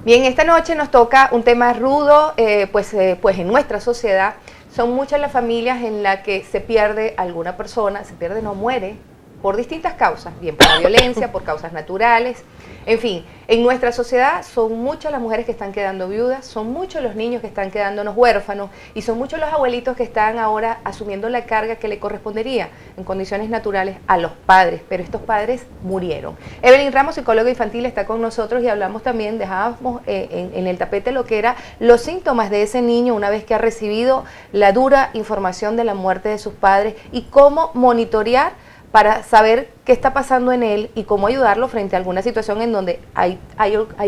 Bien, esta noche nos toca un tema rudo, pues en nuestra sociedad son muchas las familias en las que se pierde alguna persona, se pierde, no muere, por distintas causas, bien por la violencia, por causas naturales, en fin, en nuestra sociedad son muchas las mujeres que están quedando viudas, son muchos los niños que están quedándonos huérfanos y son muchos los abuelitos que están ahora asumiendo la carga que le correspondería en condiciones naturales a los padres, pero estos padres murieron. Evelyn Ramos, psicóloga infantil, está con nosotros y hablamos también, dejábamos en el tapete lo que eran los síntomas de ese niño una vez que ha recibido la dura información de la muerte de sus padres y cómo monitorear para saber qué está pasando en él y cómo ayudarlo frente a alguna situación en donde hay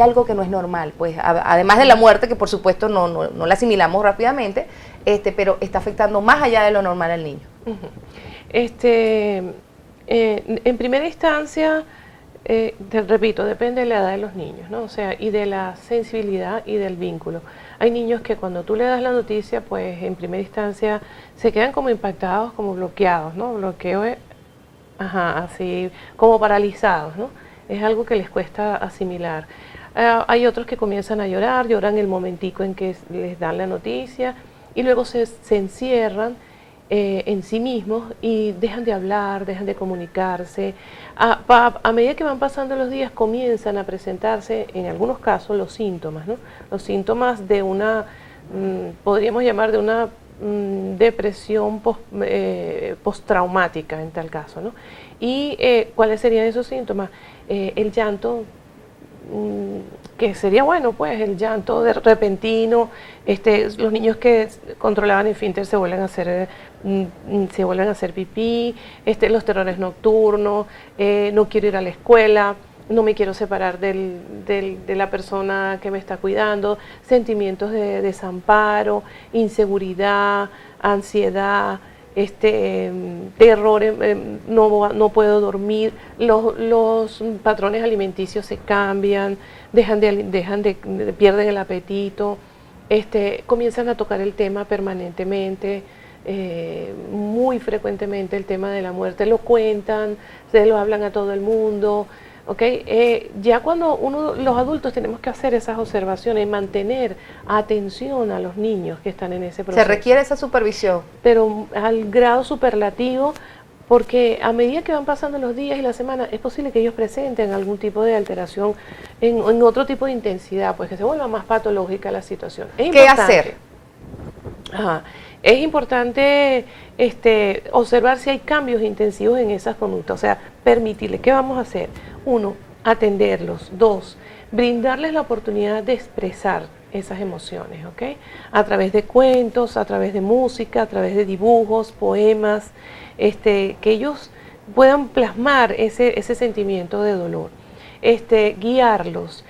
algo que no es normal, pues además de la muerte, que por supuesto no la asimilamos rápidamente, pero está afectando más allá de lo normal al niño. En primera instancia, te repito, depende de la edad de los niños, ¿no? O sea, y de la sensibilidad y del vínculo. Hay niños que cuando tú le das la noticia, pues en primera instancia se quedan como impactados, como bloqueados, ¿no? Bloqueo es... así como paralizados, ¿no? Es algo que les cuesta asimilar. Hay otros que comienzan a llorar, lloran el momentico en que les dan la noticia y luego se encierran en sí mismos y dejan de hablar, dejan de comunicarse. A medida que van pasando los días comienzan a presentarse, en algunos casos, los síntomas, ¿no? Los síntomas de una, podríamos llamar de una depresión postraumática en tal caso, ¿no? Y ¿cuáles serían esos síntomas? El llanto, que sería bueno, pues el llanto repentino, los niños que controlaban el esfínter se vuelven a hacer pipí, los terrores nocturnos, no quiero ir a la escuela, no me quiero separar de la persona que me está cuidando, sentimientos de desamparo, inseguridad, ansiedad, terror, no puedo dormir, los patrones alimenticios se cambian, pierden el apetito, comienzan a tocar el tema permanentemente, muy frecuentemente el tema de la muerte, lo cuentan, se lo hablan a todo el mundo. Okay. Ya cuando los adultos tenemos que hacer esas observaciones y mantener atención a los niños que están en ese proceso. Se requiere esa supervisión. Pero al grado superlativo, porque a medida que van pasando los días y las semanas, es posible que ellos presenten algún tipo de alteración en otro tipo de intensidad, pues que se vuelva más patológica la situación. ¿Qué hacer? Es importante observar si hay cambios intensivos en esas conductas, o sea, permitirles. ¿Qué vamos a hacer? 1, atenderlos. 2, brindarles la oportunidad de expresar esas emociones, ¿ok? A través de cuentos, a través de música, a través de dibujos, poemas, que ellos puedan plasmar ese sentimiento de dolor. Guiarlos.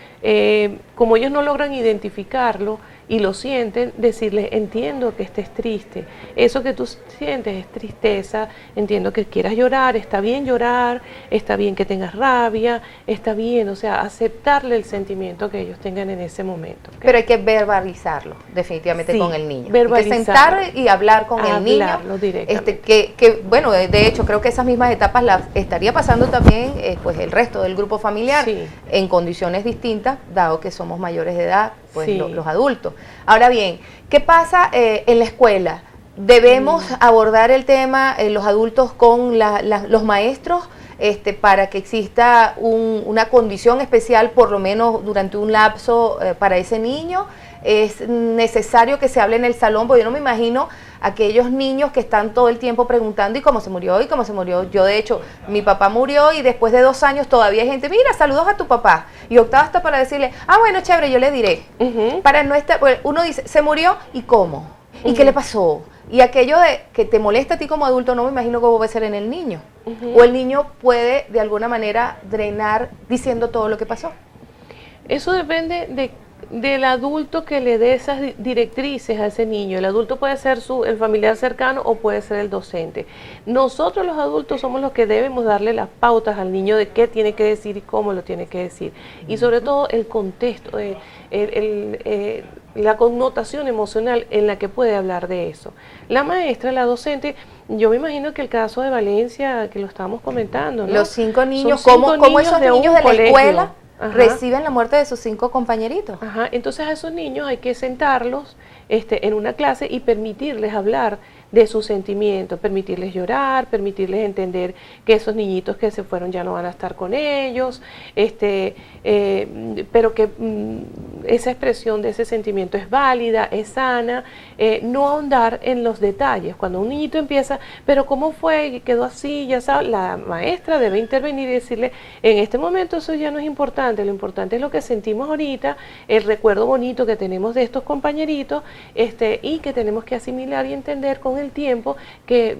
Como ellos no logran identificarlo y lo sienten, decirles, entiendo que estés triste, eso que tú sientes es tristeza, entiendo que quieras llorar, está bien que tengas rabia, está bien, o sea, aceptarle el sentimiento que ellos tengan en ese momento. ¿Okay? Pero hay que verbalizarlo, definitivamente, sí, con el niño. Hay que sentar y hablar con el niño. Directamente. Bueno, de hecho, creo que esas mismas etapas las estaría pasando también pues el resto del grupo familiar, sí, en condiciones distintas, dado que somos mayores de edad, pues sí, los adultos. Ahora bien, ¿qué pasa en la escuela? ¿Debemos abordar el tema los adultos con los maestros para que exista una condición especial, por lo menos durante un lapso para ese niño? ¿Es necesario que se hable en el salón? Porque yo no me imagino aquellos niños que están todo el tiempo preguntando ¿y cómo se murió? ¿Y cómo se murió? Yo, de hecho, mi papá murió y después de 2 años todavía hay gente, mira, saludos a tu papá. Y optaba hasta para decirle, bueno, chévere, yo le diré. Para no estar, uno dice, ¿se murió? ¿Y cómo? ¿Y qué le pasó? Y aquello de que te molesta a ti como adulto, no me imagino cómo va a ser en el niño. O el niño puede, de alguna manera, drenar diciendo todo lo que pasó. Eso depende del adulto que le dé esas directrices a ese niño. El adulto puede ser el familiar cercano o puede ser el docente. Nosotros los adultos somos los que debemos darle las pautas al niño de qué tiene que decir y cómo lo tiene que decir. Y sobre todo el contexto, la connotación emocional en la que puede hablar de eso. La maestra, la docente, yo me imagino que el caso de Valencia, que lo estábamos comentando, ¿no? Los 5 niños, ¿cómo esos niños de la escuela reciben la muerte de sus 5 compañeritos. Ajá. Entonces a esos niños hay que sentarlos en una clase y permitirles hablar de sus sentimientos, permitirles llorar, permitirles entender que esos niñitos que se fueron ya no van a estar con ellos, pero que esa expresión de ese sentimiento es válida, es sana, no ahondar en los detalles. Cuando un niñito empieza, pero ¿cómo fue? Y quedó así, ya sabes, la maestra debe intervenir y decirle, en este momento eso ya no es importante, lo importante es lo que sentimos ahorita, el recuerdo bonito que tenemos de estos compañeritos, y que tenemos que asimilar y entender con el tiempo que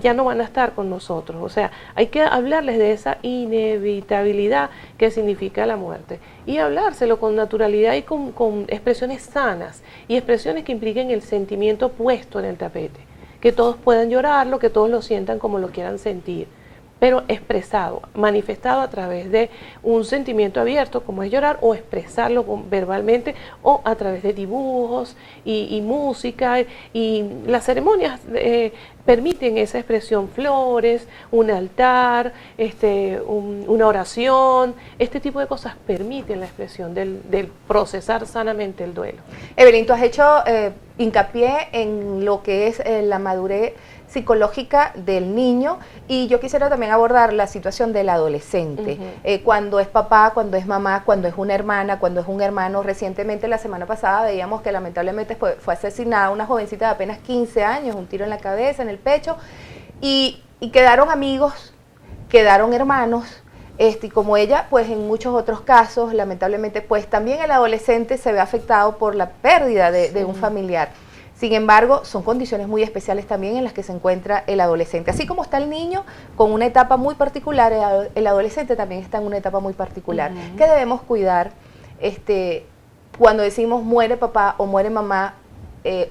ya no van a estar con nosotros. O sea, hay que hablarles de esa inevitabilidad que significa la muerte y hablárselo con naturalidad y con expresiones sanas y expresiones que impliquen el sentimiento puesto en el tapete, que todos puedan llorarlo, que todos lo sientan como lo quieran sentir, pero expresado, manifestado a través de un sentimiento abierto, como es llorar, o expresarlo verbalmente, o a través de dibujos y música. Y las ceremonias permiten esa expresión, flores, un altar, una oración, este tipo de cosas permiten la expresión del procesar sanamente el duelo. Evelyn, tú has hecho hincapié en lo que es la madurez psicológica del niño, y yo quisiera también abordar la situación del adolescente, cuando es papá, cuando es mamá, cuando es una hermana, cuando es un hermano. Recientemente, la semana pasada, veíamos que lamentablemente fue asesinada una jovencita de apenas 15 años, un tiro en la cabeza, en el pecho, y quedaron amigos, quedaron hermanos, y como ella, pues en muchos otros casos, lamentablemente, pues también el adolescente se ve afectado por la pérdida de un familiar. Sin embargo, son condiciones muy especiales también en las que se encuentra el adolescente. Así como está el niño con una etapa muy particular, el adolescente también está en una etapa muy particular, que debemos cuidar. Cuando decimos muere papá o muere mamá,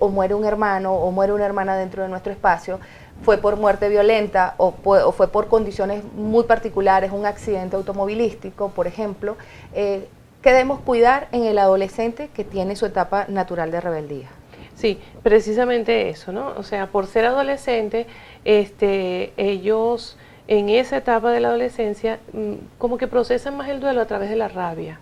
o muere un hermano o muere una hermana dentro de nuestro espacio, fue por muerte violenta o fue por condiciones muy particulares, un accidente automovilístico, por ejemplo, que debemos cuidar en el adolescente que tiene su etapa natural de rebeldía. Sí, precisamente eso, ¿no? O sea, por ser adolescente, ellos en esa etapa de la adolescencia como que procesan más el duelo a través de la rabia.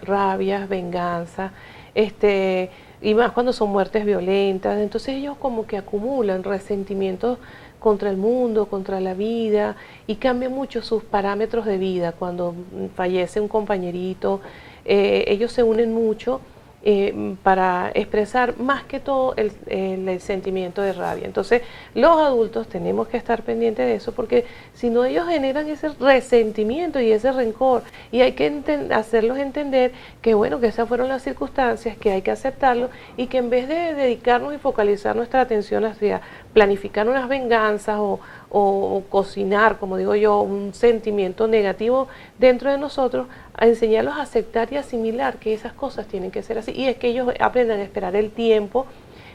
Rabias, venganza, y más cuando son muertes violentas. Entonces ellos como que acumulan resentimientos contra el mundo, contra la vida, y cambian mucho sus parámetros de vida. Cuando fallece un compañerito, ellos se unen mucho para expresar más que todo el sentimiento de rabia. Entonces los adultos tenemos que estar pendientes de eso, porque si no, ellos generan ese resentimiento y ese rencor, y hay que hacerlos entender que bueno, que esas fueron las circunstancias, que hay que aceptarlo, y que en vez de dedicarnos y focalizar nuestra atención hacia planificar unas venganzas o cocinar, como digo yo, un sentimiento negativo dentro de nosotros, a enseñarlos a aceptar y asimilar que esas cosas tienen que ser así, y es que ellos aprendan a esperar el tiempo,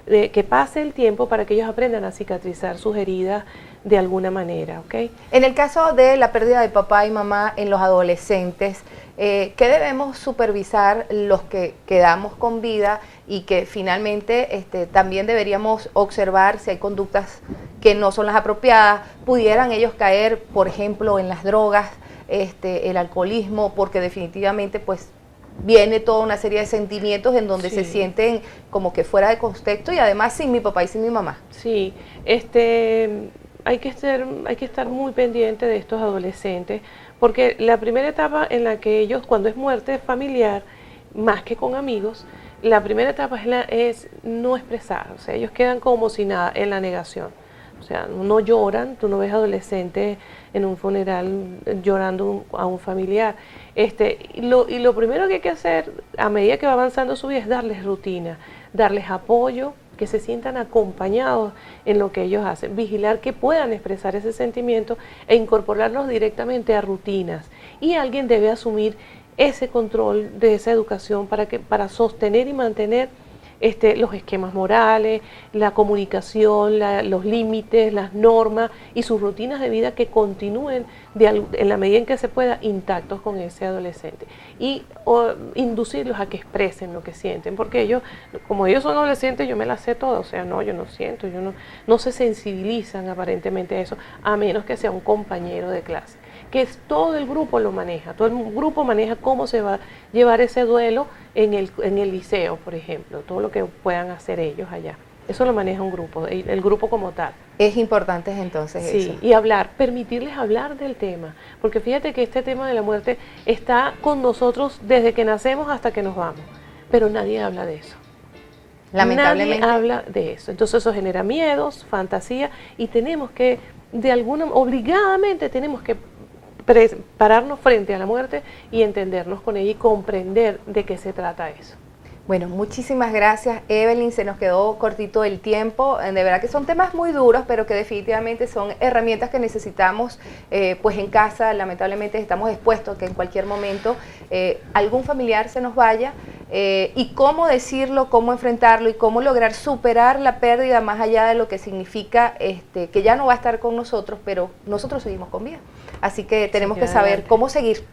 que pase el tiempo para que ellos aprendan a cicatrizar sus heridas de alguna manera, ¿ok? En el caso de la pérdida de papá y mamá en los adolescentes, ¿qué debemos supervisar los que quedamos con vida y que finalmente también deberíamos observar si hay conductas que no son las apropiadas? ¿Pudieran ellos caer, por ejemplo, en las drogas, el alcoholismo, porque definitivamente pues viene toda una serie de sentimientos en donde se sienten como que fuera de contexto, y además sin mi papá y sin mi mamá? Sí, hay que estar muy pendiente de estos adolescentes, porque la primera etapa en la que ellos, cuando es muerte familiar, más que con amigos, la primera etapa es no expresar. O sea, ellos quedan como si nada, en la negación. O sea, no lloran, tú no ves adolescentes en un funeral llorando a un familiar. Y lo primero que hay que hacer a medida que va avanzando su vida es darles rutina, darles apoyo, que se sientan acompañados en lo que ellos hacen, vigilar que puedan expresar ese sentimiento e incorporarlos directamente a rutinas. Y alguien debe asumir ese control de esa educación para sostener y mantener los esquemas morales, la comunicación, los límites, las normas y sus rutinas de vida que continúen en la medida en que se pueda intactos con ese adolescente, y inducirlos a que expresen lo que sienten, porque ellos, como ellos son adolescentes, yo me las sé todas, o sea, no, yo no siento, no se sensibilizan aparentemente a eso, a menos que sea un compañero de clase, todo el grupo lo maneja, todo el grupo maneja cómo se va a llevar ese duelo en el liceo, por ejemplo, todo lo que puedan hacer ellos allá. Eso lo maneja un grupo, el grupo como tal. Es importante entonces eso. Sí, y hablar, permitirles hablar del tema, porque fíjate que este tema de la muerte está con nosotros desde que nacemos hasta que nos vamos, pero nadie habla de eso. Lamentablemente. Nadie habla de eso. Entonces eso genera miedos, fantasía, y tenemos que, obligadamente tenemos que pararnos frente a la muerte y entendernos con ella y comprender de qué se trata eso. Bueno, muchísimas gracias, Evelyn. Se nos quedó cortito el tiempo. De verdad que son temas muy duros, pero que definitivamente son herramientas que necesitamos pues en casa. Lamentablemente estamos expuestos a que en cualquier momento algún familiar se nos vaya, y cómo decirlo, cómo enfrentarlo y cómo lograr superar la pérdida más allá de lo que significa que ya no va a estar con nosotros, pero nosotros seguimos con vida. Así que tenemos que saber cómo seguir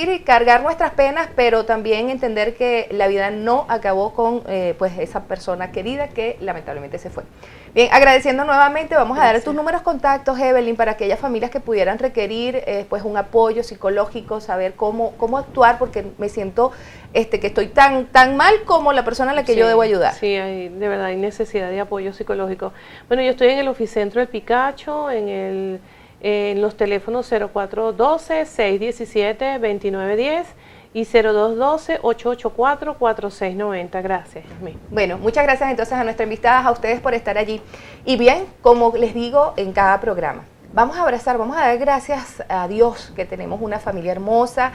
y cargar nuestras penas, pero también entender que la vida no acabó con pues esa persona querida que lamentablemente se fue. Bien, agradeciendo nuevamente, vamos a dar tus números contactos, Evelyn, para aquellas familias que pudieran requerir pues un apoyo psicológico, saber cómo actuar, porque me siento que estoy tan mal como la persona a la que yo debo ayudar. Sí, de verdad hay necesidad de apoyo psicológico. Bueno, yo estoy en el Oficentro del Picacho, en los teléfonos 0412-617-2910 y 0212-884-4690. Gracias, Yasmín. Bueno, muchas gracias entonces a nuestras invitadas, a ustedes por estar allí. Y bien, como les digo en cada programa, vamos a abrazar, vamos a dar gracias a Dios que tenemos una familia hermosa,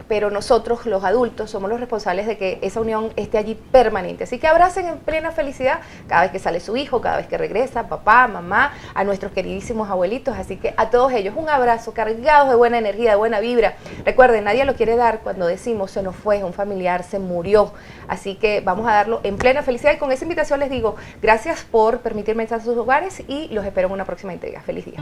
pero nosotros los adultos somos los responsables de que esa unión esté allí permanente. Así que abracen en plena felicidad cada vez que sale su hijo, cada vez que regresa, papá, mamá, a nuestros queridísimos abuelitos. Así que a todos ellos un abrazo cargados de buena energía, de buena vibra. Recuerden, nadie lo quiere dar cuando decimos se nos fue, un familiar se murió. Así que vamos a darlo en plena felicidad, y con esa invitación les digo gracias por permitirme entrar a sus hogares y los espero en una próxima entrega. Feliz día.